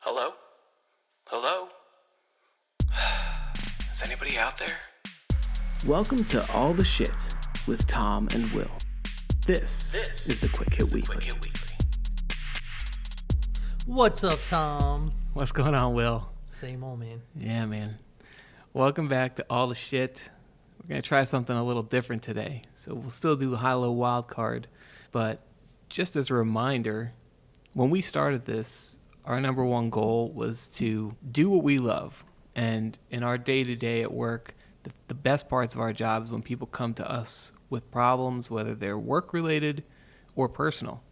Hello? Hello? Is anybody out there? Welcome to All the Shit with Tom and Will. This is the Quick Hit Weekly. What's up, Tom? What's going on, Will? Same old, man. Yeah, man. Welcome back to All the Shit. We're going to try something a little different today. So we'll still do high-low wild card. But just as a reminder, when we started this, our number one goal was to do what we love. And in our day-to-day at work, the best parts of our job is when people come to us with problems, whether they're work-related or personal.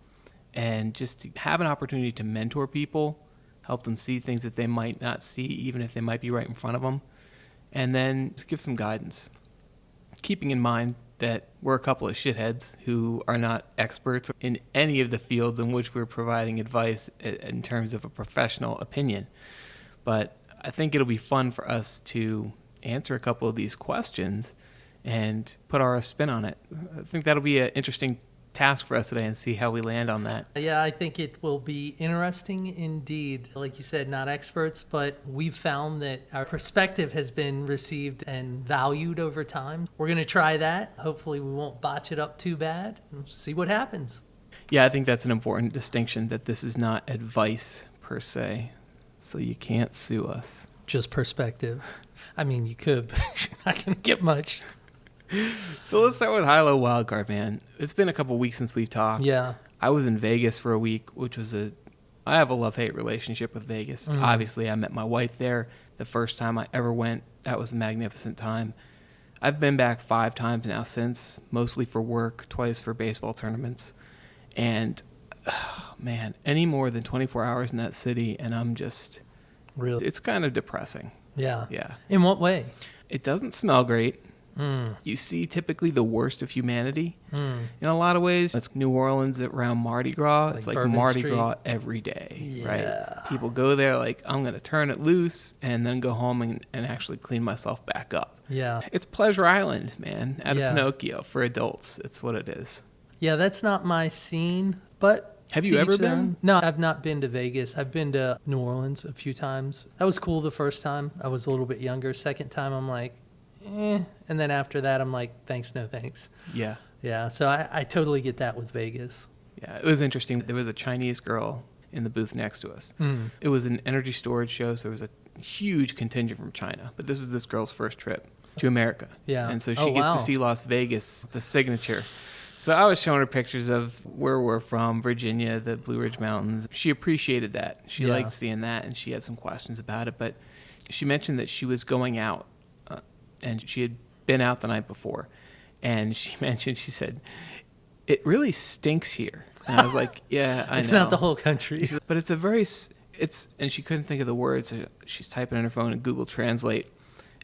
And just to have an opportunity to mentor people, help them see things that they might not see, even if they might be right in front of them, and then give some guidance. Keeping in mind that we're a couple of shitheads who are not experts in any of the fields in which we're providing advice in terms of a professional opinion. But I think it'll be fun for us to answer a couple of these questions and put our spin on it. I think that'll be an interesting task for us today and see how we land on that. Yeah, I think it will be interesting indeed. Like you said, not experts, but we've found that our perspective has been received and valued over time. We're going to try that. Hopefully we won't botch it up too bad. We'll see what happens. Yeah, I think that's an important distinction, that this is not advice per se, so you can't sue us. Just perspective. I mean, you could, but you're not going to get much. So let's start with high-low wildcard, man. It's been a couple weeks since we've talked. Yeah. I was in Vegas for a week, which was I have a love-hate relationship with Vegas. Obviously, I met my wife there the first time I ever went. That was a magnificent time. I've been back 5 times now since, mostly for work, twice for baseball tournaments. And, man, any more than 24 hours in that city, and I'm just... Really? It's kind of depressing. Yeah. Yeah. In what way? It doesn't smell great. You see typically the worst of humanity. In a lot of ways, it's New Orleans around Mardi Gras. It's like Bourbon Mardi Street. Gras every day, right? Yeah. People go there like, I'm going to turn it loose and then go home and actually clean myself back up. Yeah. It's Pleasure Island, man, out of Yeah. Pinocchio for adults. It's what it is. Yeah, that's not my scene, but... Have you to ever each their been? own. No, I've not been to Vegas. I've been to New Orleans a few times. That was cool the first time. I was a little bit younger. Second time, I'm like, eh. And then after that, I'm like, thanks, no thanks. Yeah. Yeah, so I totally get that with Vegas. Yeah, it was interesting. There was a Chinese girl in the booth next to us. It was an energy storage show, so there was a huge contingent from China. But this is this girl's first trip to America. Yeah. And so she Oh, gets wow. to see Las Vegas, the signature. So I was showing her pictures of where we're from, Virginia, the Blue Ridge Mountains. She appreciated that. She Yeah. liked seeing that, and she had some questions about it. But she mentioned that she was going out, and she had been out the night before. And she mentioned, she said, it really stinks here. And I was like, yeah, I know. It's not the whole country. She said, but it's a very, and she couldn't think of the words. So she's typing in her phone and Google Translate.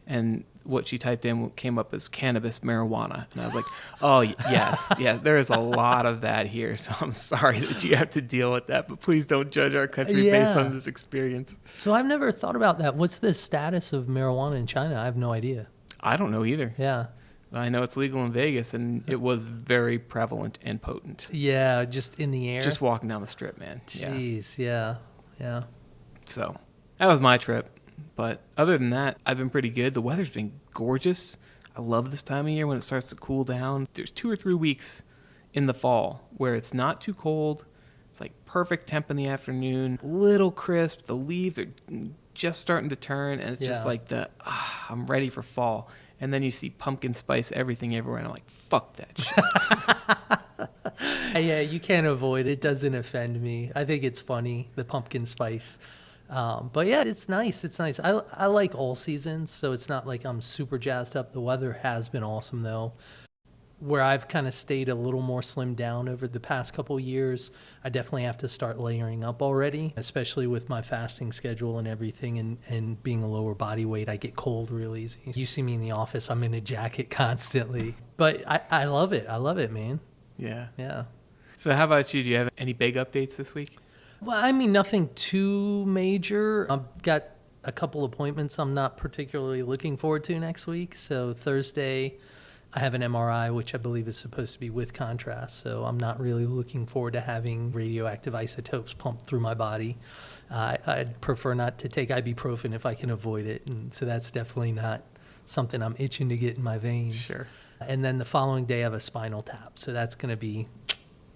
And what she typed in came up as cannabis marijuana. And I was like, oh, yes, there is a lot of that here. So I'm sorry that you have to deal with that. But please don't judge our country based on this experience. So I've never thought about that. What's the status of marijuana in China? I have no idea. I don't know either. Yeah. I know it's legal in Vegas, and it was very prevalent and potent. Yeah, just in the air. Just walking down the strip, man. Jeez, yeah. So that was my trip. But other than that, I've been pretty good. The weather's been gorgeous. I love this time of year when it starts to cool down. There's 2 or 3 weeks in the fall where it's not too cold. It's like perfect temp in the afternoon, little crisp. The leaves are just starting to turn, and it's just like I'm ready for fall. And then you see pumpkin spice everything everywhere, and I'm like, fuck that shit. Yeah, you can't avoid it. It doesn't offend me. I think it's funny, the pumpkin spice. But yeah, it's nice. It's nice. I like all seasons, so it's not like I'm super jazzed up. The weather has been awesome, though. Where I've kind of stayed a little more slimmed down over the past couple years, I definitely have to start layering up already, especially with my fasting schedule and everything, and being a lower body weight, I get cold real easy. You see me in the office, I'm in a jacket constantly. But I love it. I love it, man. Yeah. Yeah. So how about you? Do you have any big updates this week? Well, I mean, nothing too major. I've got a couple appointments I'm not particularly looking forward to next week. So Thursday, I have an MRI, which I believe is supposed to be with contrast. So I'm not really looking forward to having radioactive isotopes pumped through my body. I'd prefer not to take ibuprofen if I can avoid it. And so that's definitely not something I'm itching to get in my veins. Sure. And then the following day I have a spinal tap. So that's going to be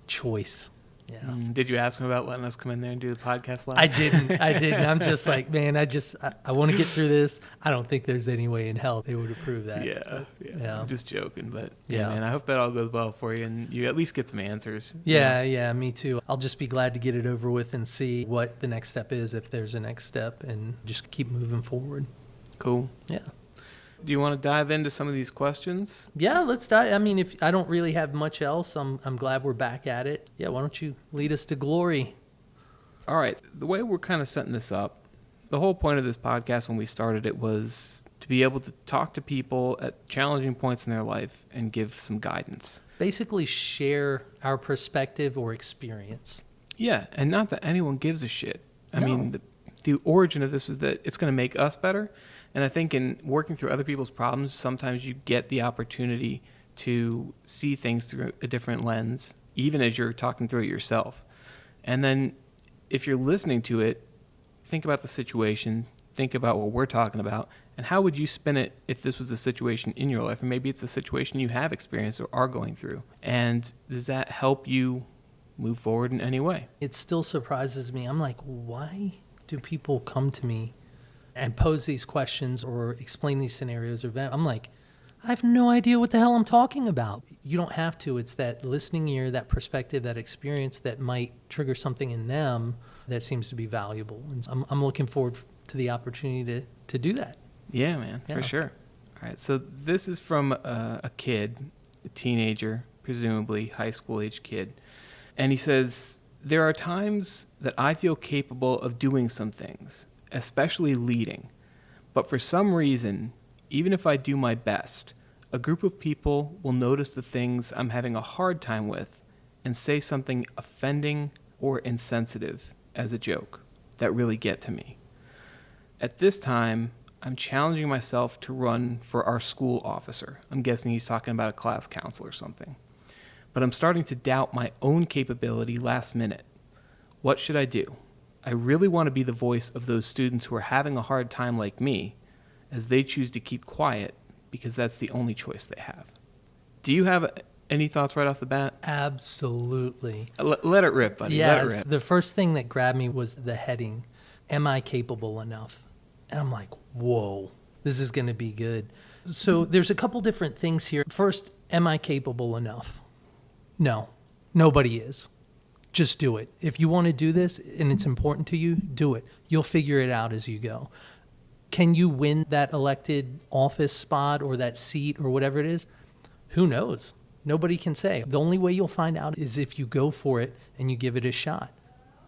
choice. Yeah. Did you ask him about letting us come in there and do the podcast live? I didn't. I'm just like, man, I want to get through this. I don't think there's any way in hell they would approve that. Yeah. I'm just joking, but Yeah. man, I hope that all goes well for you and you at least get some answers. Yeah, me too. I'll just be glad to get it over with and see what the next step is, if there's a next step, and just keep moving forward. Cool. Yeah. Do you want to dive into some of these questions? Yeah, let's dive. I mean, if I don't really have much else, I'm glad we're back at it. Yeah, why don't you lead us to glory? All right. The way we're kind of setting this up, the whole point of this podcast when we started it was to be able to talk to people at challenging points in their life and give some guidance. Basically, share our perspective or experience. Yeah, and not that anyone gives a shit. I No. mean, the origin of this was that it's going to make us better. And I think in working through other people's problems, sometimes you get the opportunity to see things through a different lens, even as you're talking through it yourself. And then if you're listening to it, think about the situation, think about what we're talking about, and how would you spin it if this was a situation in your life? And maybe it's a situation you have experienced or are going through. And does that help you move forward in any way? It still surprises me. I'm like, why do people come to me and pose these questions or explain these scenarios or I'm like, I have no idea what the hell I'm talking about. You don't have to. It's that listening ear, that perspective, that experience that might trigger something in them that seems to be valuable. And so I'm looking forward to the opportunity to do that. Yeah, man, for Yeah. sure. All right, so this is from a kid, a teenager, presumably high school age kid. And he says, there are times that I feel capable of doing some things, especially leading. But for some reason, even if I do my best, a group of people will notice the things I'm having a hard time with and say something offending or insensitive as a joke that really get to me. At this time, I'm challenging myself to run for our school officer. I'm guessing he's talking about a class counsel or something. But I'm starting to doubt my own capability last minute. What should I do? I really want to be the voice of those students who are having a hard time like me, as they choose to keep quiet because that's the only choice they have. Do you have any thoughts right off the bat? Absolutely. Let it rip, buddy. Let it Yes. rip. The first thing that grabbed me was the heading, am I capable enough? And I'm like, whoa, this is going to be good. So there's a couple different things here. First, am I capable enough? No, nobody is. Just do it. If you want to do this and it's important to you, do it. You'll figure it out as you go. Can you win that elected office spot or that seat or whatever it is? Who knows? Nobody can say. The only way you'll find out is if you go for it and you give it a shot.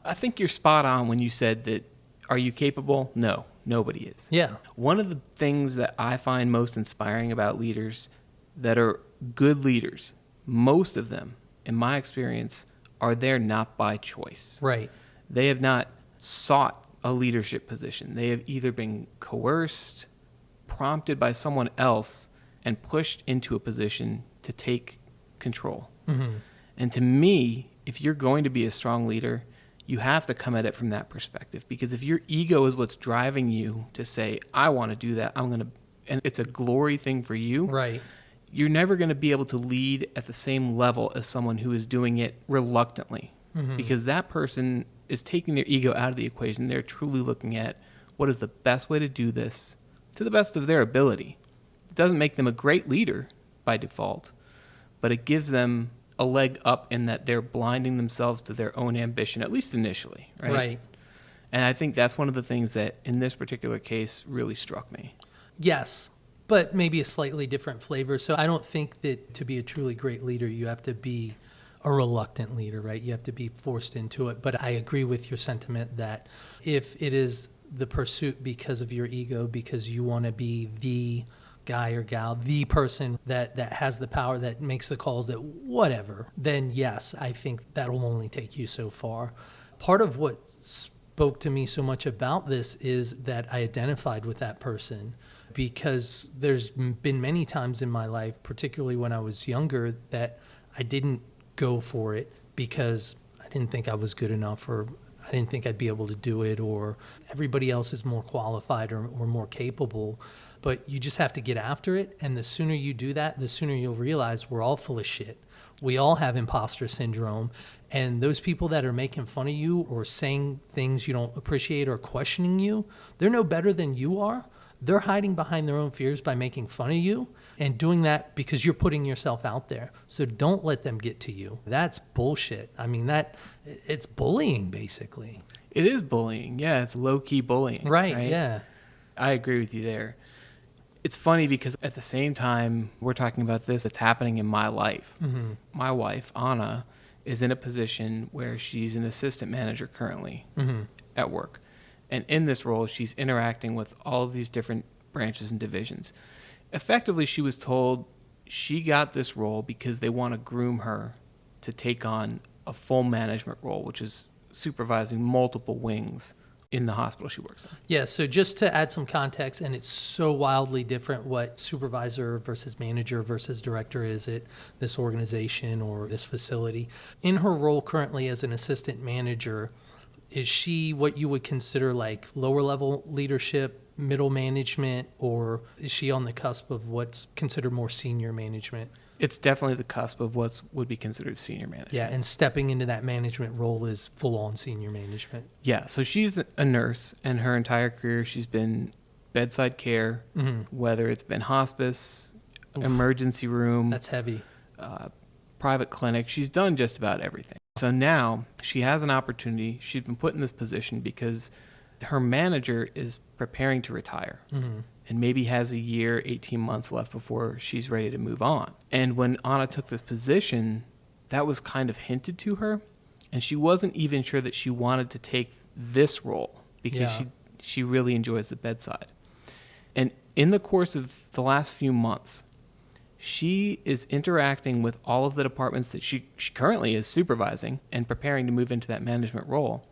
I think you're spot on when you said that, are you capable? No, nobody is. Yeah. One of the things that I find most inspiring about leaders that are good leaders, most of them, in my experience, are there not by choice. Right. They have not sought a leadership position. They have either been coerced, prompted by someone else, and pushed into a position to take control. Mm-hmm. And to me, if you're going to be a strong leader, you have to come at it from that perspective. Because if your ego is what's driving you to say, I want to do that, and it's a glory thing for you, Right. you're never going to be able to lead at the same level as someone who is doing it reluctantly. Mm-hmm. Because that person is taking their ego out of the equation. They're truly looking at what is the best way to do this to the best of their ability. It doesn't make them a great leader by default, but it gives them a leg up in that they're blinding themselves to their own ambition, at least initially, right? Right. And I think that's one of the things that in this particular case really struck me. Yes, but maybe a slightly different flavor. So I don't think that to be a truly great leader, you have to be a reluctant leader, right? You have to be forced into it. But I agree with your sentiment that if it is the pursuit because of your ego, because you want to be the guy or gal, the person that has the power, that makes the calls, that whatever, then yes, I think that'll only take you so far. Part of what spoke to me so much about this is that I identified with that person, because there's been many times in my life, particularly when I was younger, that I didn't go for it because I didn't think I was good enough, or I didn't think I'd be able to do it, or everybody else is more qualified or more capable. But you just have to get after it. And the sooner you do that, the sooner you'll realize we're all full of shit. We all have imposter syndrome. And those people that are making fun of you or saying things you don't appreciate or questioning you, they're no better than you are. They're hiding behind their own fears by making fun of you and doing that because you're putting yourself out there. So don't let them get to you. That's bullshit. I mean, it's bullying, basically. It is bullying. Yeah, it's low-key bullying. Right, yeah. I agree with you there. It's funny because at the same time we're talking about this, it's happening in my life. Mm-hmm. My wife, Anna, is in a position where she's an assistant manager currently at work. And in this role, she's interacting with all of these different branches and divisions. Effectively, she was told she got this role because they want to groom her to take on a full management role, which is supervising multiple wings in the hospital she works in. Yeah, so just to add some context, and it's so wildly different what supervisor versus manager versus director is at this organization or this facility. In her role currently as an assistant manager, is she what you would consider like lower level leadership, middle management, or is she on the cusp of what's considered more senior management? It's definitely the cusp of what would be considered senior management. Yeah, and stepping into that management role is full-on senior management. Yeah, so she's a nurse, and her entire career she's been bedside care, whether it's been hospice, emergency room. That's heavy. Private clinic. She's done just about everything. So now she has an opportunity. She's been put in this position because her manager is preparing to retire and maybe has a year, 18 months left before she's ready to move on. And when Anna took this position, that was kind of hinted to her, and she wasn't even sure that she wanted to take this role because she really enjoys the bedside. And in the course of the last few months, she is interacting with all of the departments that she currently is supervising and preparing to move into that management role.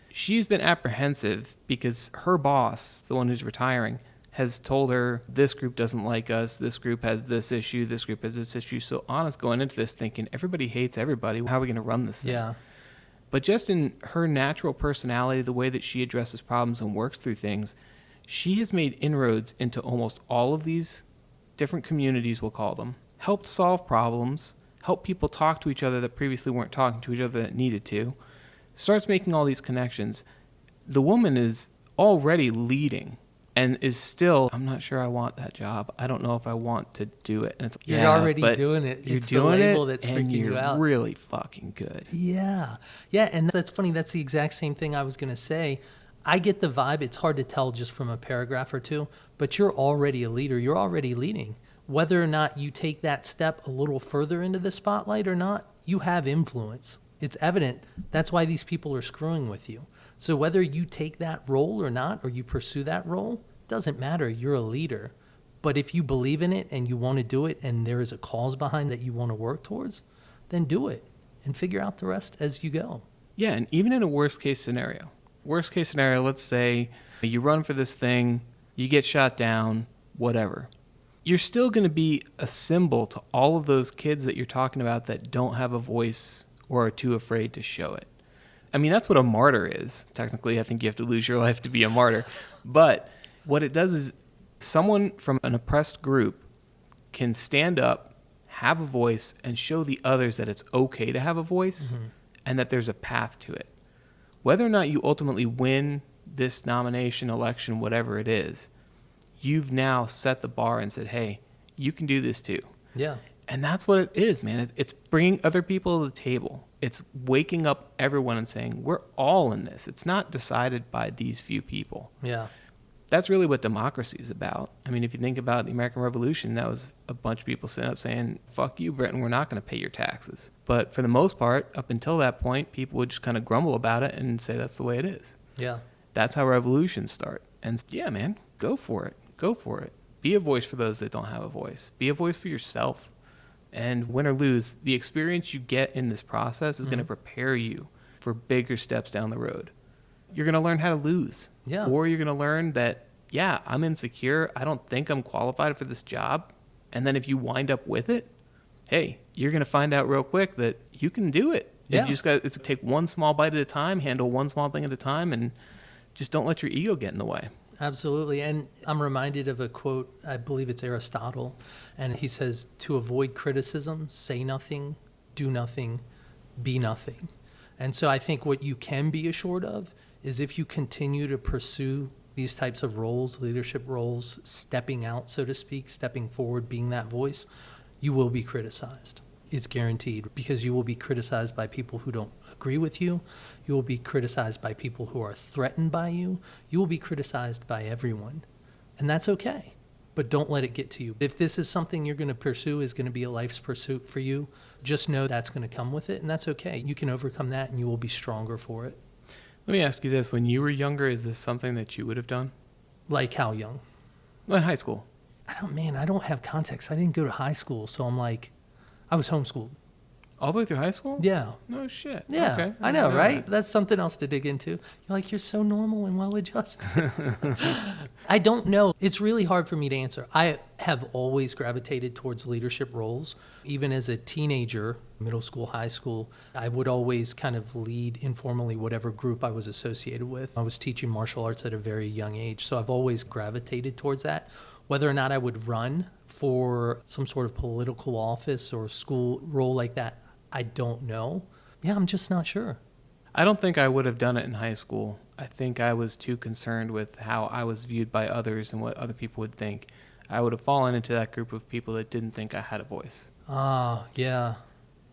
She's been apprehensive because her boss, the one who's retiring, has told her this group doesn't like us, this group has this issue, this group has this issue. So Anna's going into this thinking everybody hates everybody. How are we going to run this thing? Yeah. But just in her natural personality, the way that she addresses problems and works through things, she has made inroads into almost all of these different communities, we'll call them, helped solve problems, help people talk to each other that previously weren't talking to each other that needed to, starts making all these connections. The woman is already leading and is still, I'm not sure I want that job. I don't know if I want to do it. And it's You're already doing it. You're it's doing the label it, that's and freaking you out. you're really fucking good. Yeah. Yeah, and that's funny. That's the exact same thing I was going to say. I get the vibe. It's hard to tell just from a paragraph or two, but you're already a leader. You're already leading. Whether or not you take that step a little further into the spotlight or not, you have influence. It's evident. That's why these people are screwing with you. So whether you take that role or not, or you pursue that role, doesn't matter. You're a leader. But if you believe in it and you want to do it and there is a cause behind that you want to work towards, then do it and figure out the rest as you go. Yeah, and even in a worst case scenario, let's say you run for this thing, you get shot down, whatever. You're still going to be a symbol to all of those kids that you're talking about that don't have a voice or are too afraid to show it. I mean, that's what a martyr is. Technically, I think you have to lose your life to be a martyr. But what it does is someone from an oppressed group can stand up, have a voice, and show the others that it's okay to have a voice and that there's a path to it. Whether or not you ultimately win this nomination, election, whatever it is, you've now set the bar and said, hey, you can do this too. Yeah. And that's what it is, man. It's bringing other people to the table. It's waking up everyone and saying, we're all in this. It's not decided by these few people. Yeah. That's really what democracy is about. I mean, if you think about the American Revolution, that was a bunch of people sitting up saying, fuck you, Britain, we're not going to pay your taxes. But for the most part, up until that point, people would just kind of grumble about it and say that's the way it is. Yeah. That's how revolutions start. And yeah, man, go for it. Go for it. Be a voice for those that don't have a voice. Be a voice for yourself. And win or lose, the experience you get in this process is going to prepare you for bigger steps down the road. You're going to learn how to lose. Yeah. Or you're going to learn that, yeah, I'm insecure. I don't think I'm qualified for this job. And then if you wind up with it, hey, you're going to find out real quick that you can do it. You Yeah. just got to take one small bite at a time, handle one small thing at a time, and just don't let your ego get in the way. Absolutely. And I'm reminded of a quote, I believe it's Aristotle, and he says, to avoid criticism, say nothing, do nothing, be nothing. And so I think what you can be assured of is if you continue to pursue these types of roles, leadership roles, stepping out, so to speak, stepping forward, being that voice, you will be criticized. It's guaranteed, because you will be criticized by people who don't agree with you. You will be criticized by people who are threatened by you. You will be criticized by everyone. And that's okay. But don't let it get to you. If this is something you're going to pursue, is going to be a life's pursuit for you, just know that's going to come with it, and that's okay. You can overcome that, and you will be stronger for it. Let me ask you this. When you were younger, is this something that you would have done? Like how young? Well, in high school. I don't have context. I didn't go to high school, so I'm like, I was homeschooled. All the way through high school? Yeah. No shit. Yeah, Okay. I know, didn't right? that. That's something else to dig into. You're like, you're so normal and well-adjusted. I don't know. It's really hard for me to answer. I have always gravitated towards leadership roles. Even as a teenager, middle school, high school, I would always kind of lead informally whatever group I was associated with. I was teaching martial arts at a very young age, so I've always gravitated towards that. Whether or not I would run for some sort of political office or school role like that, I don't know. Yeah, I'm just not sure. I don't think I would have done it in high school. I think I was too concerned with how I was viewed by others and what other people would think. I would have fallen into that group of people that didn't think I had a voice. Ah, yeah.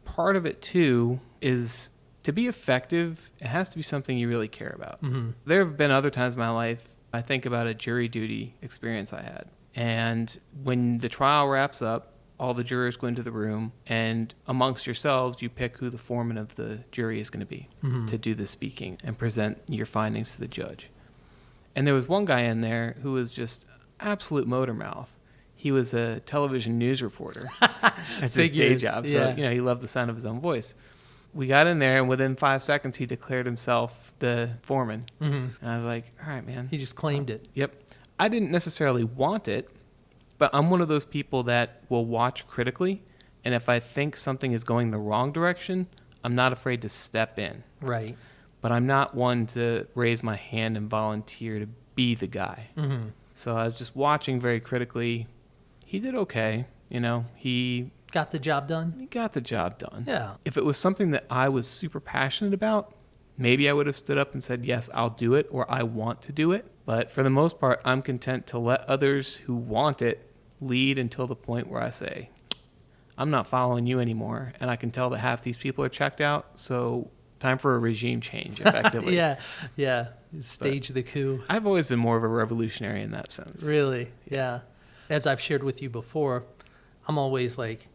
Part of it, too, is to be effective, it has to be something you really care about. Mm-hmm. There have been other times in my life, I think about a jury duty experience I had. And when the trial wraps up, all the jurors go into the room, and amongst yourselves, you pick who the foreman of the jury is going to be to do the speaking and present your findings to the judge. And there was one guy in there who was just absolute motor mouth. He was a television news reporter. That's his day Figures, job. yeah. So, he loved the sound of his own voice. We got in there, and within 5 seconds, he declared himself the foreman. Mm-hmm. And I was like, all right, man. He just claimed it. Yep. I didn't necessarily want it, but I'm one of those people that will watch critically, and if I think something is going the wrong direction, I'm not afraid to step in. Right. But I'm not one to raise my hand and volunteer to be the guy. Mm-hmm. So I was just watching very critically. He did okay. He Got the job done? got the job done. Yeah. If it was something that I was super passionate about, maybe I would have stood up and said, yes, I'll do it, or I want to do it. But for the most part, I'm content to let others who want it lead until the point where I say, I'm not following you anymore. And I can tell that half these people are checked out. So time for a regime change, effectively. Yeah. Stage the coup. I've always been more of a revolutionary in that sense. Really? Yeah. As I've shared with you before, I'm always like,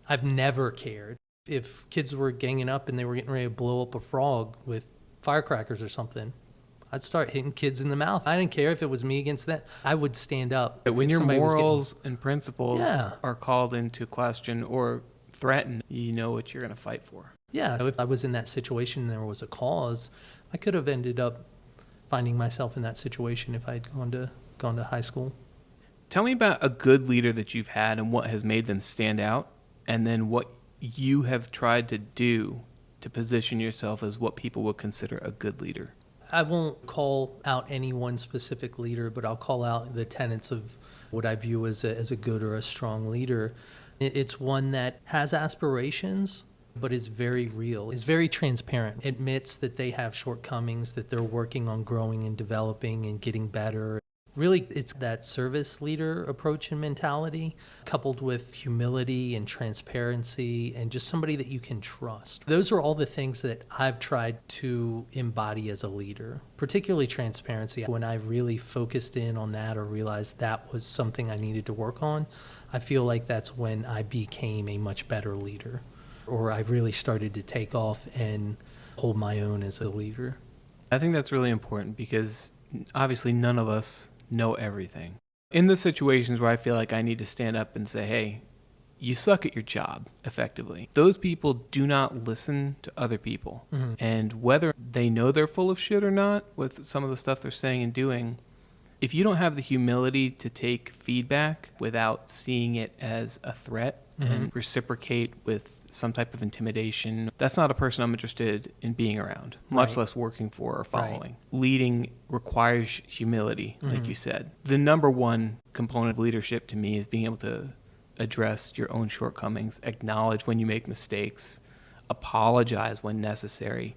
I've never cared. If kids were ganging up and they were getting ready to blow up a frog with firecrackers or something, I'd start hitting kids in the mouth. I didn't care if it was me against them. I would stand up. But when if your somebody was morals and principles Yeah. are called into question or threatened, you know what you're going to fight for. Yeah, if I was in that situation and there was a cause, I could have ended up finding myself in that situation if I had gone to high school. Tell me about a good leader that you've had and what has made them stand out, and then what you have tried to do to position yourself as what people would consider a good leader. I won't call out any one specific leader, but I'll call out the tenets of what I view as a good or a strong leader. It's one that has aspirations, but is very real, is very transparent, admits that they have shortcomings, that they're working on growing and developing and getting better. Really, it's that service leader approach and mentality, coupled with humility and transparency and just somebody that you can trust. Those are all the things that I've tried to embody as a leader, particularly transparency. When I really focused in on that or realized that was something I needed to work on, I feel like that's when I became a much better leader, or I really started to take off and hold my own as a leader. I think that's really important because obviously none of us know everything. In the situations where I feel like I need to stand up and say, hey, you suck at your job, effectively. Those people do not listen to other people. Mm-hmm. And whether they know they're full of shit or not with some of the stuff they're saying and doing, if you don't have the humility to take feedback without seeing it as a threat, and reciprocate with some type of intimidation, that's not a person I'm interested in being around, much Right. less working for or following. Right. Leading requires humility, like you said. The number one component of leadership to me is being able to address your own shortcomings, acknowledge when you make mistakes, apologize when necessary,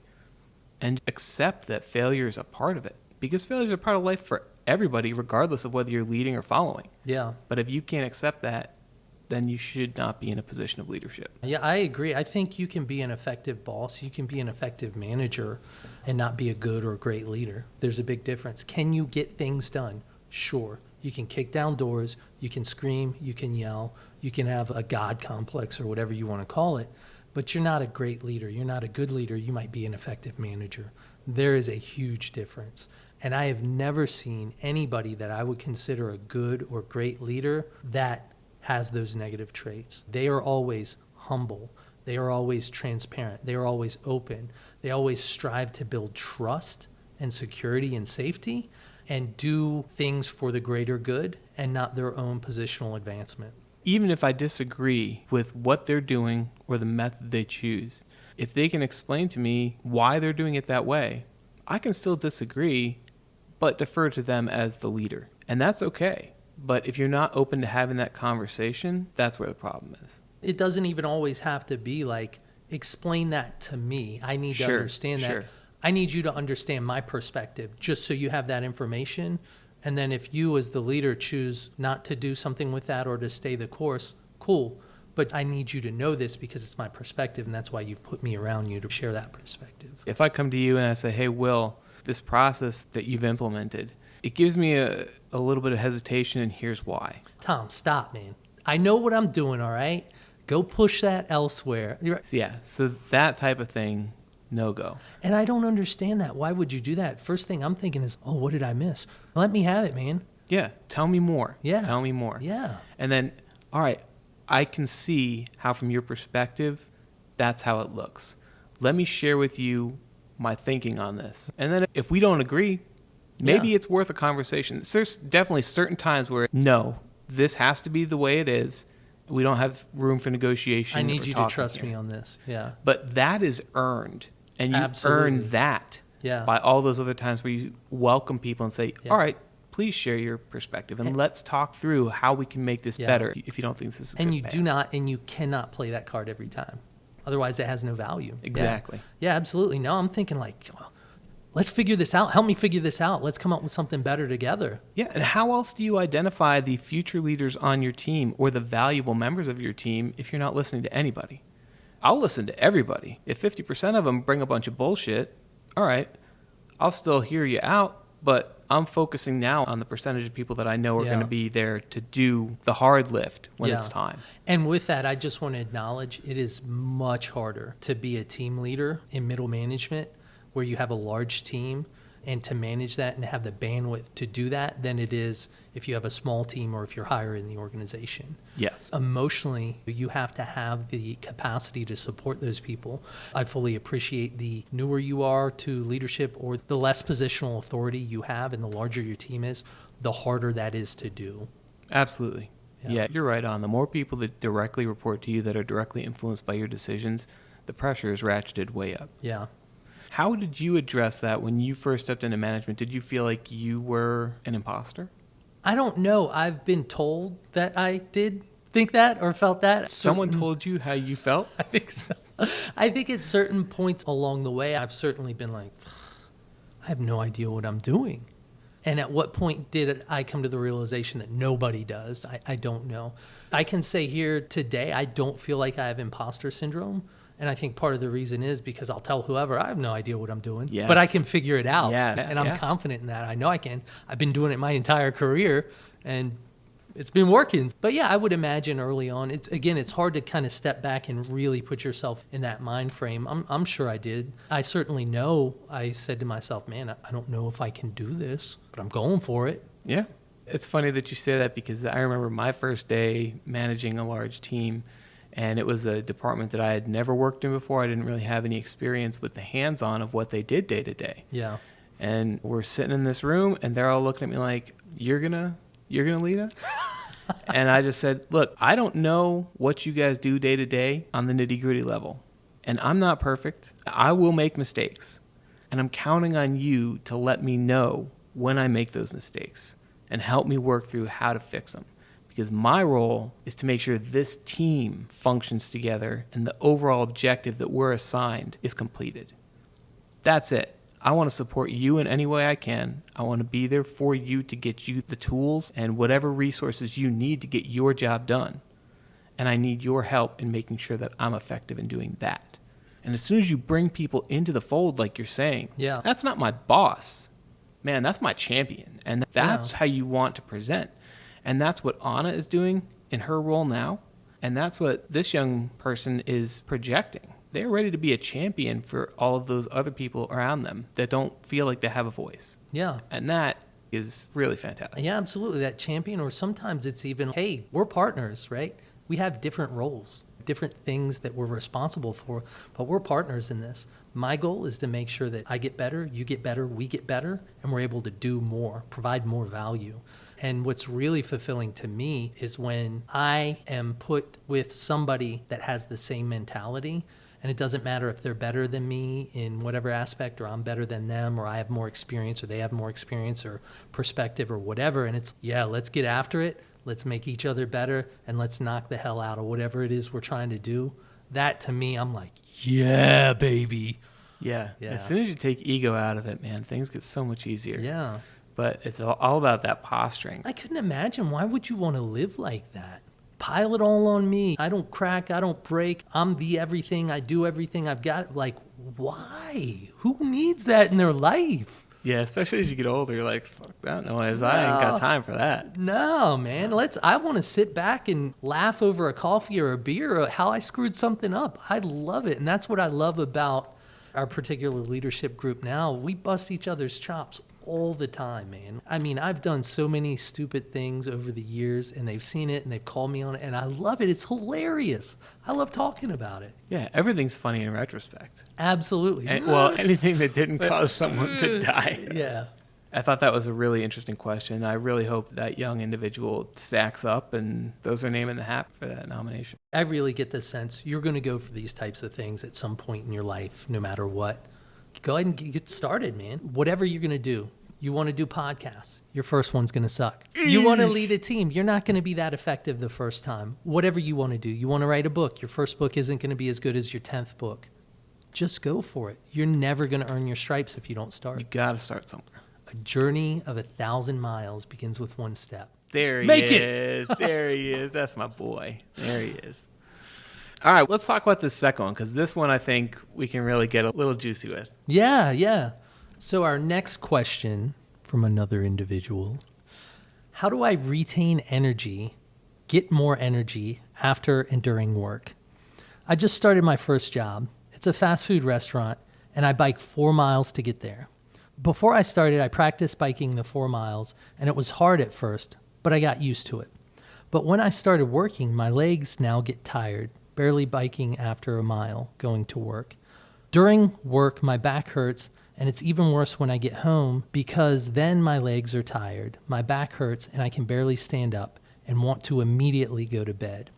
and accept that failure is a part of it. Because failure is a part of life for everybody, regardless of whether you're leading or following. Yeah. But if you can't accept that, then you should not be in a position of leadership. Yeah, I agree. I think you can be an effective boss, you can be an effective manager, and not be a good or great leader. There's a big difference. Can you get things done? Sure. You can kick down doors, you can scream, you can yell, you can have a God complex or whatever you want to call it, but you're not a great leader. You're not a good leader. You might be an effective manager. There is a huge difference. And I have never seen anybody that I would consider a good or great leader that has those negative traits. They are always humble. They are always transparent. They are always open. They always strive to build trust and security and safety and do things for the greater good and not their own positional advancement. Even if I disagree with what they're doing or the method they choose, if they can explain to me why they're doing it that way, I can still disagree, but defer to them as the leader. And that's okay. But if you're not open to having that conversation, that's where the problem is. It doesn't even always have to be like, explain that to me. I need to understand that. Sure. I need you to understand my perspective just so you have that information. And then if you as the leader choose not to do something with that or to stay the course, cool. But I need you to know this because it's my perspective, and that's why you've put me around you to share that perspective. If I come to you and I say, hey, Will, this process that you've implemented, it gives me a little bit of hesitation, and here's why. Tom, stop, man. I know what I'm doing, all right? Go push that elsewhere. So that type of thing, no go. And I don't understand that. Why would you do that? First thing I'm thinking is, oh, what did I miss? Let me have it, man. Yeah, tell me more. Yeah. Tell me more. Yeah. And then, all right, I can see how from your perspective, that's how it looks. Let me share with you my thinking on this. And then if we don't agree, maybe it's worth a conversation. There's definitely certain times where, no, this has to be the way it is. We don't have room for negotiation. I need you to trust here. me on this. Yeah. But that is earned. And you Absolutely. earn that by all those other times where you welcome people and say, all right, please share your perspective and let's talk through how we can make this better if you don't think this is a And good you path. do not, and you cannot play that card every time. Otherwise, it has no value. Exactly. Yeah, absolutely. No, I'm thinking like, well, let's figure this out. Help me figure this out. Let's come up with something better together. Yeah, and how else do you identify the future leaders on your team or the valuable members of your team if you're not listening to anybody? I'll listen to everybody. If 50% of them bring a bunch of bullshit, all right, I'll still hear you out, but I'm focusing now on the percentage of people that I know are going to be there to do the hard lift when it's time. And with that, I just want to acknowledge it is much harder to be a team leader in middle management where you have a large team and to manage that and have the bandwidth to do that than it is if you have a small team or if you're higher in the organization. Yes. Emotionally, you have to have the capacity to support those people. I fully appreciate the newer you are to leadership or the less positional authority you have and the larger your team is, the harder that is to do. Absolutely. Yeah, you're right on. The more people that directly report to you that are directly influenced by your decisions, the pressure is ratcheted way up. Yeah. How did you address that when you first stepped into management? Did you feel like you were an imposter? I don't know. I've been told that I did think that or felt that. Someone told you how you felt? I think so. I think at certain points along the way, I've certainly been like, I have no idea what I'm doing. And at what point did I come to the realization that nobody does? I don't know. I can say here today, I don't feel like I have imposter syndrome. And I think part of the reason is because I'll tell whoever, I have no idea what I'm doing, but I can figure it out. And I'm confident in that. I know I can. I've been doing it my entire career and it's been working. But yeah, I would imagine early on, it's hard to kind of step back and really put yourself in that mind frame. I'm sure I did. I certainly know I said to myself, man, I don't know if I can do this, but I'm going for it. Yeah. It's funny that you say that because I remember my first day managing a large team. And it was a department that I had never worked in before. I didn't really have any experience with the hands-on of what they did day to day. Yeah. And we're sitting in this room, and they're all looking at me like, "You're gonna lead us?" And I just said, look, I don't know what you guys do day to day on the nitty gritty level. And I'm not perfect. I will make mistakes. And I'm counting on you to let me know when I make those mistakes and help me work through how to fix them. Because my role is to make sure this team functions together and the overall objective that we're assigned is completed. That's it. I want to support you in any way I can. I want to be there for you to get you the tools and whatever resources you need to get your job done. And I need your help in making sure that I'm effective in doing that. And as soon as you bring people into the fold, like you're saying, Yeah. that's not my boss. Man, that's my champion. And that's how you want to present. And that's what Anna is doing in her role now. And that's what this young person is projecting. They're ready to be a champion for all of those other people around them that don't feel like they have a voice. Yeah. And that is really fantastic. Yeah, absolutely. That champion, or sometimes it's even, hey, we're partners, right? We have different roles, different things that we're responsible for, but we're partners in this. My goal is to make sure that I get better, you get better, we get better, and we're able to do more, provide more value. And what's really fulfilling to me is when I am put with somebody that has the same mentality. And it doesn't matter if they're better than me in whatever aspect, or I'm better than them, or I have more experience, or they have more experience or perspective or whatever. And it's, yeah, let's get after it. Let's make each other better, and let's knock the hell out of whatever it is we're trying to do. That, to me, I'm like, yeah, baby. Yeah. Yeah. As soon as you take ego out of it, man, things get so much easier. Yeah. But it's all about that posturing. I couldn't imagine. Why would you want to live like that? Pile it all on me. I don't crack. I don't break. I'm the everything. I do everything. I've got. Like, why? Who needs that in their life? Yeah, especially as you get older, you're like, fuck that noise. I ain't got time for that. No, man. I want to sit back and laugh over a coffee or a beer or how I screwed something up. I love it. And that's what I love about our particular leadership group now. We bust each other's chops all the time, man. I mean, I've done so many stupid things over the years, and they've seen it and they've called me on it, and I love it. It's hilarious. I love talking about it. Yeah, everything's funny in retrospect. Absolutely. And, well, anything that didn't cause someone to die. Yeah. I thought that was a really interesting question. I really hope that young individual stacks up and throws their name in the hat for that nomination. I really get the sense you're going to go for these types of things at some point in your life, no matter what. Go ahead and get started, man. Whatever you're going to do. You want to do podcasts, your first one's going to suck. You want to lead a team, you're not going to be that effective the first time. Whatever you want to do. You want to write a book, your first book isn't going to be as good as your 10th book. Just go for it. You're never going to earn your stripes if you don't start. You got to start somewhere. A journey of 1,000 miles begins with one step. There he Make is. There he is. That's my boy. There he is. All right, let's talk about this second one, because this one I think we can really get a little juicy with. Yeah. So our next question from another individual: how do I retain energy, get more energy after and during work? I just started my first job. It's a fast food restaurant, and I bike 4 miles to get there. Before I started, I practiced biking the 4 miles, and it was hard at first, but I got used to it. But when I started working, my legs now get tired, barely biking after a mile going to work. During work, my back hurts, and it's even worse when I get home, because then my legs are tired, my back hurts, and I can barely stand up and want to immediately go to bed.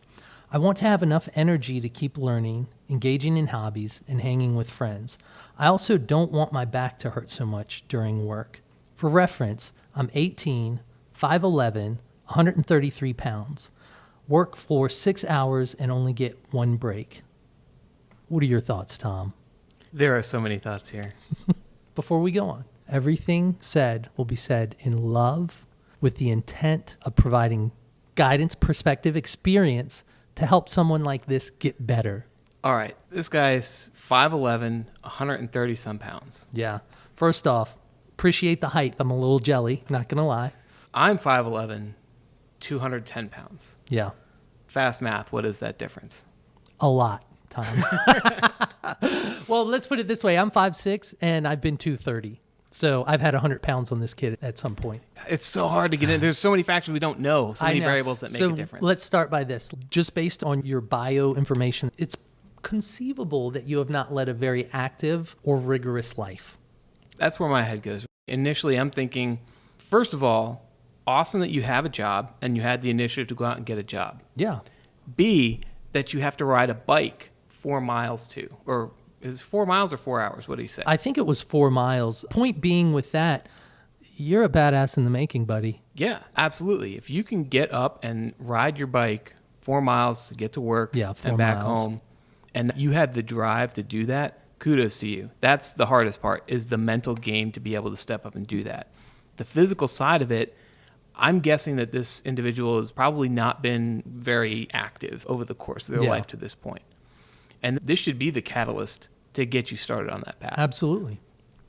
I want to have enough energy to keep learning, engaging in hobbies, and hanging with friends. I also don't want my back to hurt so much during work. For reference, I'm 18, 5'11", 133 pounds. Work for 6 hours and only get 1 break. What are your thoughts, Tom? There are so many thoughts here. Before we go on, everything said will be said in love, with the intent of providing guidance, perspective, experience to help someone like this get better. All right, this guy's 5'11", 130 some pounds. Yeah. First off, appreciate the height. I'm a little jelly, not going to lie. I'm 5'11", 210 pounds. Yeah. Fast math, what is that difference? A lot, Tom. Well, let's put it this way. I'm 5'6", and I've been 230. So I've had 100 pounds on this kid at some point. It's so hard to get in. There's so many factors we don't know, so many variables that make a difference. Let's start by this. Just based on your bio information, it's conceivable that you have not led a very active or rigorous life. That's where my head goes. Initially, I'm thinking, first of all awesome that you have a job and you had the initiative to go out and get a job. Yeah. B, that you have to ride a bike 4 miles to, or is it 4 miles or 4 hours? What do you say? I think it was 4 miles. Point being with that, you're a badass in the making, buddy. Yeah, absolutely. If you can get up and ride your bike 4 miles to get to work and back home, and you have the drive to do that, kudos to you. That's the hardest part, is the mental game to be able to step up and do that. The physical side of it, I'm guessing that this individual has probably not been very active over the course of their life to this point. And this should be the catalyst to get you started on that path. Absolutely.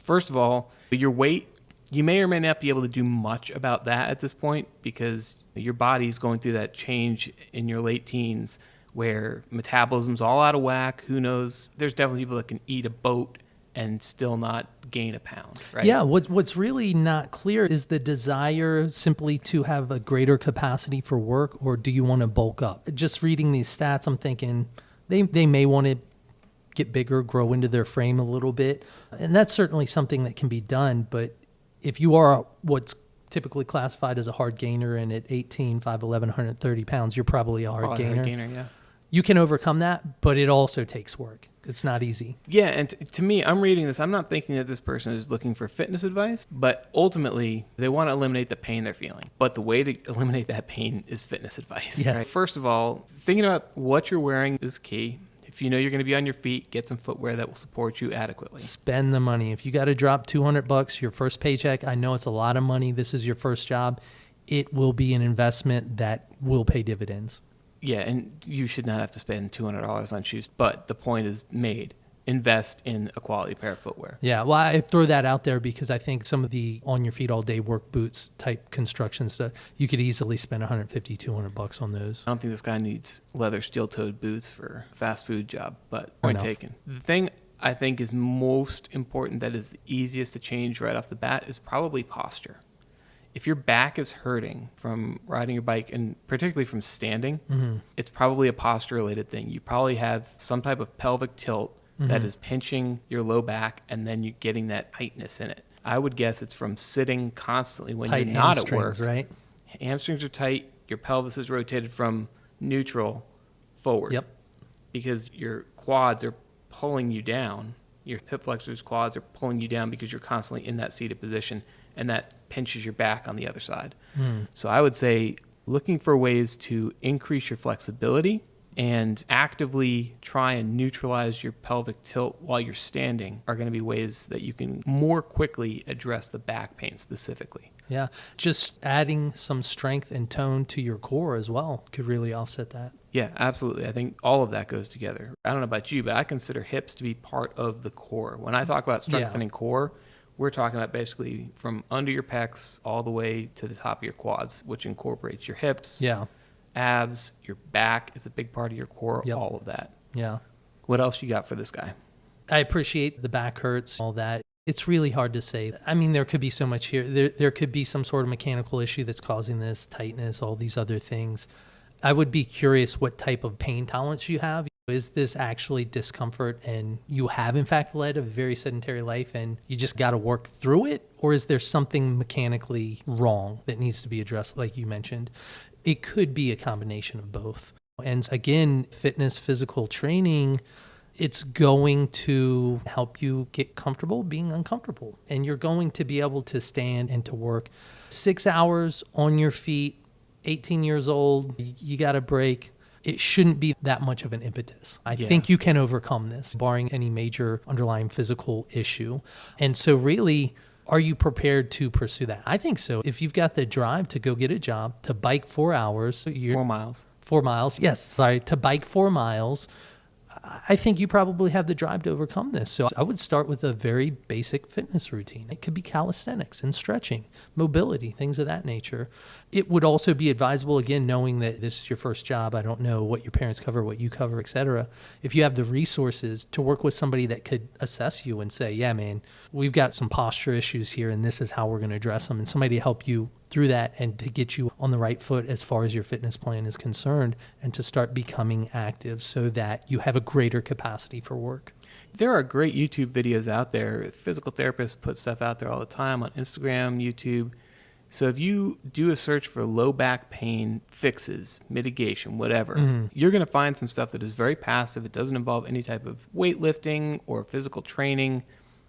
First of all, your weight, you may or may not be able to do much about that at this point because your body's going through that change in your late teens where metabolism's all out of whack. Who knows? There's definitely people that can eat a boat and still not gain a pound, right? Yeah, what's really not clear is the desire simply to have a greater capacity for work, or do you want to bulk up? Just reading these stats, I'm thinking they may want to get bigger, grow into their frame a little bit, and that's certainly something that can be done. But if you are what's typically classified as a hard gainer, and at 18, 5'11", 130 pounds, you're probably a hard gainer. Yeah. You can overcome that, but it also takes work. It's not easy. Yeah, and to me, I'm reading this. I'm not thinking that this person is looking for fitness advice, but ultimately, they want to eliminate the pain they're feeling. But the way to eliminate that pain is fitness advice. Yeah. Right? First of all, thinking about what you're wearing is key. If you know you're going to be on your feet, get some footwear that will support you adequately. Spend the money. If you got to drop $200, your first paycheck, I know it's a lot of money. This is your first job. It will be an investment that will pay dividends. Yeah, and you should not have to spend $200 on shoes, but the point is made. Invest in a quality pair of footwear. Yeah, well, I throw that out there because I think some of the on your feet all day work boots type construction stuff, you could easily spend $150, $200 on those. I don't think this guy needs leather steel-toed boots for a fast food job, but point taken. The thing I think is most important, that is the easiest to change right off the bat, is probably posture. If your back is hurting from riding your bike, and particularly from standing, it's probably a posture-related thing. You probably have some type of pelvic tilt that is pinching your low back, and then you're getting that tightness in it. I would guess it's from sitting constantly when you're not at work. Right? Hamstrings are tight. Your pelvis is rotated from neutral forward. Yep. Because your quads are pulling you down. Your hip flexors, quads are pulling you down because you're constantly in that seated position, and that pinches your back on the other side. So I would say looking for ways to increase your flexibility and actively try and neutralize your pelvic tilt while you're standing are going to be ways that you can more quickly address the back pain specifically. Yeah, just adding some strength and tone to your core as well could really offset that. Yeah, absolutely. I think all of that goes together. I don't know about you, but I consider hips to be part of the core. When I talk about strengthening core, we're talking about basically from under your pecs all the way to the top of your quads, which incorporates your hips, abs, your back is a big part of your core, all of that. Yeah. What else you got for this guy? I appreciate the back hurts, all that. It's really hard to say. I mean, there could be so much here. There could be some sort of mechanical issue that's causing this, tightness, all these other things. I would be curious what type of pain tolerance you have. Is this actually discomfort and you have in fact led a very sedentary life and you just got to work through it? Or is there something mechanically wrong that needs to be addressed like you mentioned? It could be a combination of both. And again, fitness, physical training, it's going to help you get comfortable being uncomfortable. And you're going to be able to stand and to work 6 hours on your feet, 18 years old, you got a break. It shouldn't be that much of an impetus. I think you can overcome this, barring any major underlying physical issue. And so really, are you prepared to pursue that? I think so. If you've got the drive to go get a job, to bike 4 hours. 4 miles. 4 miles. Yes, sorry. To bike 4 miles, I think you probably have the drive to overcome this. So I would start with a very basic fitness routine. It could be calisthenics and stretching, mobility, things of that nature. It would also be advisable, again, knowing that this is your first job. I don't know what your parents cover, what you cover, et cetera. If you have the resources to work with somebody that could assess you and say, yeah, man, we've got some posture issues here and this is how we're going to address them. And somebody to help you through that and to get you on the right foot as far as your fitness plan is concerned and to start becoming active so that you have a greater capacity for work. There are great YouTube videos out there. Physical therapists put stuff out there all the time on Instagram, YouTube. So if you do a search for low back pain fixes, mitigation, whatever, you're going to find some stuff that is very passive. It doesn't involve any type of weightlifting or physical training.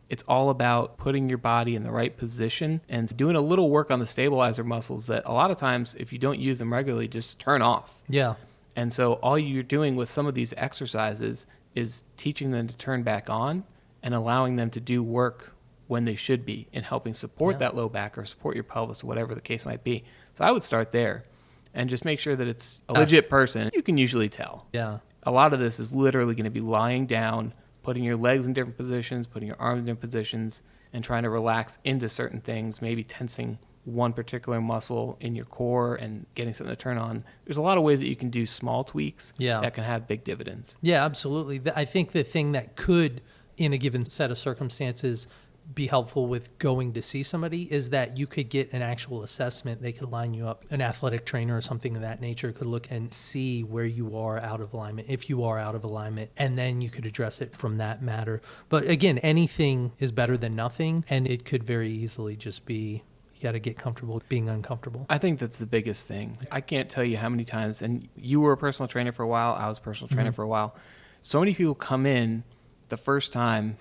It's all about putting your body in the right position and doing a little work on the stabilizer muscles that a lot of times, if you don't use them regularly, just turn off. Yeah. And so all you're doing with some of these exercises is teaching them to turn back on and allowing them to do work when they should be and helping support that low back or support your pelvis or whatever the case might be. So I would start there and just make sure that it's a legit person. You can usually tell. Yeah. A lot of this is literally going to be lying down, putting your legs in different positions, putting your arms in different positions, and trying to relax into certain things, maybe tensing one particular muscle in your core and getting something to turn on. There's a lot of ways that you can do small tweaks that can have big dividends. Yeah, absolutely. I think the thing that could, in a given set of circumstances, be helpful with going to see somebody is that you could get an actual assessment. They could line you up. An athletic trainer or something of that nature could look and see where you are out of alignment, if you are out of alignment, and then you could address it from that matter. But again, anything is better than nothing, and it could very easily just be, you got to get comfortable being uncomfortable. I think that's the biggest thing. I can't tell you how many times, and you were a personal trainer for a while, I was a personal trainer for a while. So many people come in the first time,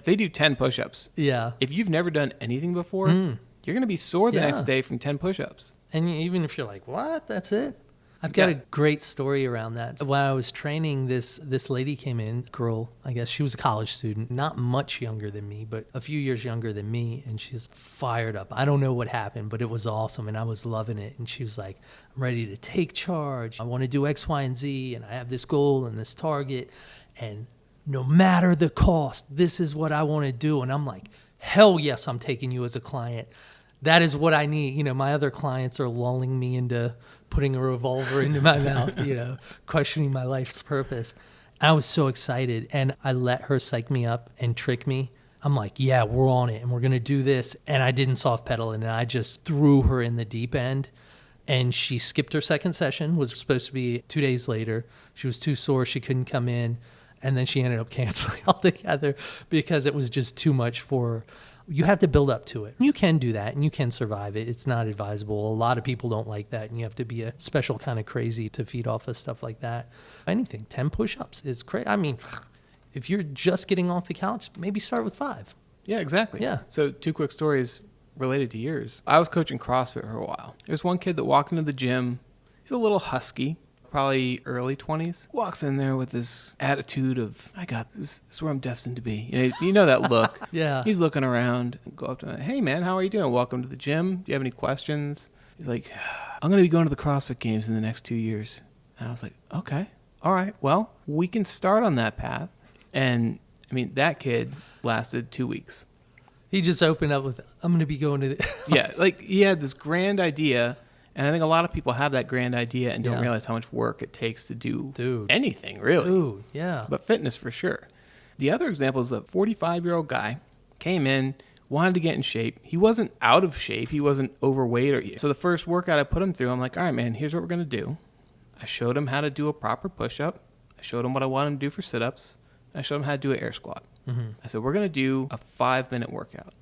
they do 10 push-ups. Yeah. If you've never done anything before, you're going to be sore the next day from 10 push-ups. And even if you're like, what? That's it? I've got a great story around that. When I was training, this lady came in, girl, I guess she was a college student, not much younger than me, but a few years younger than me, and she's fired up. I don't know what happened, but it was awesome, and I was loving it. And she was like, I'm ready to take charge. I want to do X, Y, and Z, and I have this goal and this target, and no matter the cost, this is what I want to do. And I'm like, hell yes, I'm taking you as a client. That is what I need. You know, my other clients are lulling me into putting a revolver into my mouth, you know, questioning my life's purpose. I was so excited, and I let her psych me up and trick me. I'm like, yeah, we're on it, and we're going to do this. And I didn't soft pedal, and I just threw her in the deep end. And she skipped her second session, was supposed to be 2 days later. She was too sore. She couldn't come in. And then she ended up canceling altogether because it was just too much for her. You have to build up to it. You can do that, and you can survive it. It's not advisable. A lot of people don't like that, and you have to be a special kind of crazy to feed off of stuff like that. Anything, 10 push-ups is crazy. I mean, if you're just getting off the couch, maybe start with 5. Yeah, exactly. Yeah. So 2 quick stories related to yours. I was coaching CrossFit for a while. There's one kid that walked into the gym. He's a little husky, probably early 20s. Walks in there with this attitude of, I got this. This is where I'm destined to be. You know that look. Yeah. He's looking around. Go up to him. Hey, man, how are you doing? Welcome to the gym. Do you have any questions? He's like, I'm going to be going to the CrossFit Games in the next 2 years. And I was like, okay. All right. Well, we can start on that path. And, I mean, that kid lasted 2 weeks. He just opened up with, I'm going to be going to the... Yeah, like he had this grand idea. And I think a lot of people have that grand idea and don't realize how much work it takes to do anything, really. Dude, yeah. But fitness for sure. The other example is a 45-year-old guy came in, wanted to get in shape. He wasn't out of shape. He wasn't overweight. So the first workout I put him through, I'm like, all right, man, here's what we're going to do. I showed him how to do a proper push-up. I showed him what I want him to do for sit-ups. I showed him how to do an air squat. I said, we're going to do a 5-minute workout.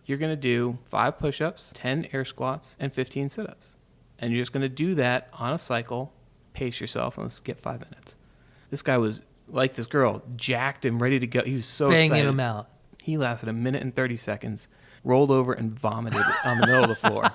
You're going to do 5 push-ups, 10 air squats, and 15 sit-ups. And you're just going to do that on a cycle, pace yourself, and let's get 5 minutes. This guy was, like this girl, jacked and ready to go. He was so excited. Banging him out. He lasted 1 minute and 30 seconds, rolled over and vomited on the middle of the floor.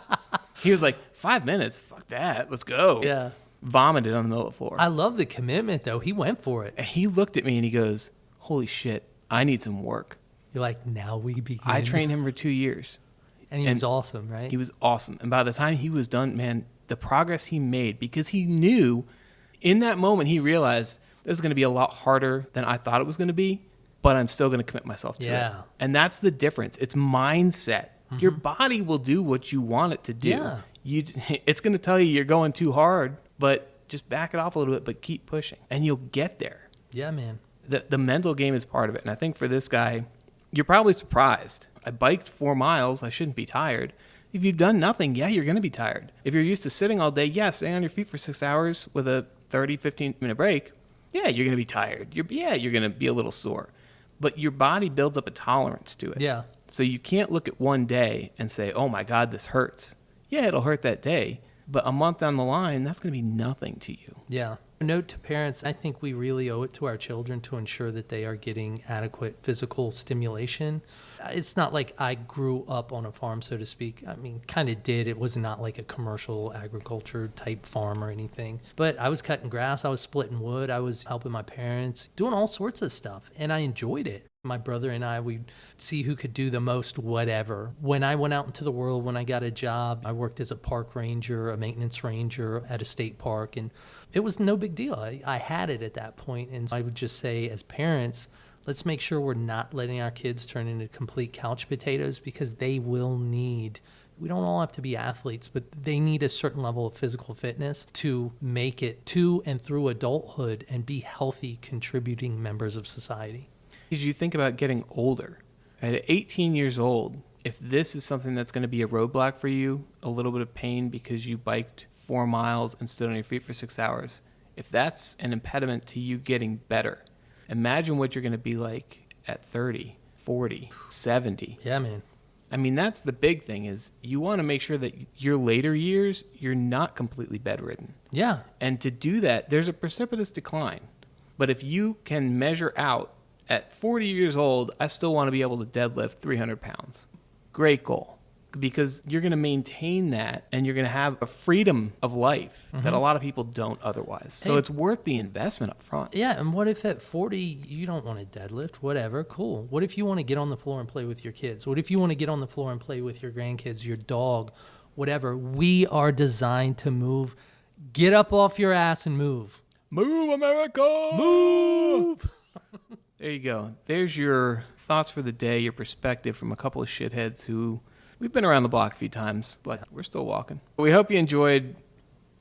He was like, 5 minutes? Fuck that. Let's go. Yeah. Vomited on the middle of the floor. I love the commitment, though. He went for it. And he looked at me and he goes, holy shit, I need some work. You're like, now we begin. I trained him for 2 years. And he was awesome, right? He was awesome. And by the time he was done, man, the progress he made, because he knew in that moment, he realized this is going to be a lot harder than I thought it was going to be, but I'm still going to commit myself to it. And that's the difference. It's mindset. Your body will do what you want it to do. Yeah. It's going to tell you you're going too hard, but just back it off a little bit, but keep pushing, and you'll get there. Yeah, man. The mental game is part of it. And I think for this guy, you're probably surprised. I biked 4 miles. I shouldn't be tired. If you've done nothing, yeah, you're going to be tired. If you're used to sitting all day, yeah, staying on your feet for 6 hours with a 30, 15-minute break, yeah, you're going to be tired. You're going to be a little sore. But your body builds up a tolerance to it. Yeah. So you can't look at one day and say, oh, my God, this hurts. Yeah, it'll hurt that day, but a month down the line, that's going to be nothing to you. Yeah. A note to parents, I think we really owe it to our children to ensure that they are getting adequate physical stimulation. It's not like I grew up on a farm, so to speak. I mean, kind of did. It was not like a commercial agriculture type farm or anything. But I was cutting grass, I was splitting wood, I was helping my parents, doing all sorts of stuff, and I enjoyed it. My brother and I, we'd see who could do the most whatever. When I went out into the world, when I got a job, I worked as a park ranger, a maintenance ranger at a state park, and it was no big deal. I had it at that point, and I would just say as parents, let's make sure we're not letting our kids turn into complete couch potatoes, because they will need, we don't all have to be athletes, but they need a certain level of physical fitness to make it to and through adulthood and be healthy, contributing members of society. As you think about getting older, at 18 years old, if this is something that's going to be a roadblock for you, a little bit of pain because you biked 4 miles and stood on your feet for 6 hours, if that's an impediment to you getting better, imagine what you're going to be like at 30, 40, 70. Yeah, man. I mean, that's the big thing, is you want to make sure that your later years, you're not completely bedridden. Yeah. And to do that, there's a precipitous decline. But if you can measure out, at 40 years old, I still want to be able to deadlift 300 pounds. Great goal, because you're going to maintain that and you're going to have a freedom of life that a lot of people don't otherwise. So Hey. it's worth the investment up front. Yeah, and what if at 40 you don't want to deadlift? Whatever, cool. What if you want to get on the floor and play with your kids? What if you want to get on the floor and play with your grandkids, your dog, whatever? We are designed to move. Get up off your ass and move. Move, America! Move! There you go. There's your thoughts for the day, your perspective from a couple of shitheads who we've been around the block a few times, but we're still walking. We hope you enjoyed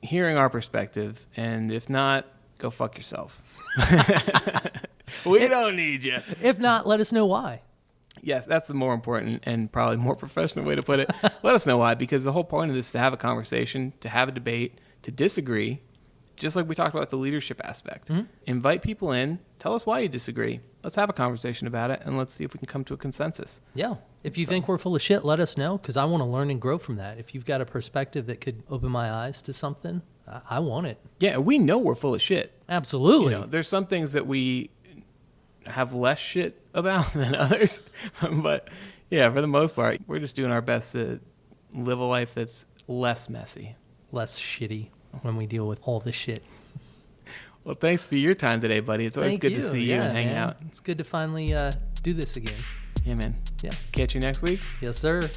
hearing our perspective, and if not, go fuck yourself. We don't need you. If not, let us know why. Yes, that's the more important and probably more professional way to put it. Let us know why, because the whole point of this is to have a conversation, to have a debate, to disagree, just like we talked about the leadership aspect. Mm-hmm. Invite people in. Tell us why you disagree. Let's have a conversation about it, and let's see if we can come to a consensus. Yeah. If you think we're full of shit, let us know, because I want to learn and grow from that. If you've got a perspective that could open my eyes to something, I want it. Yeah, we know we're full of shit. Absolutely. You know, there's some things that we have less shit about than others. But yeah, for the most part, we're just doing our best to live a life that's less messy. Less shitty when we deal with all the shit. Well, thanks for your time today, buddy. It's always Thank good you. to see you Yeah, and hang man. out. It's good to finally do this again. Yeah, man. Yeah. Catch you next week. Yes, sir.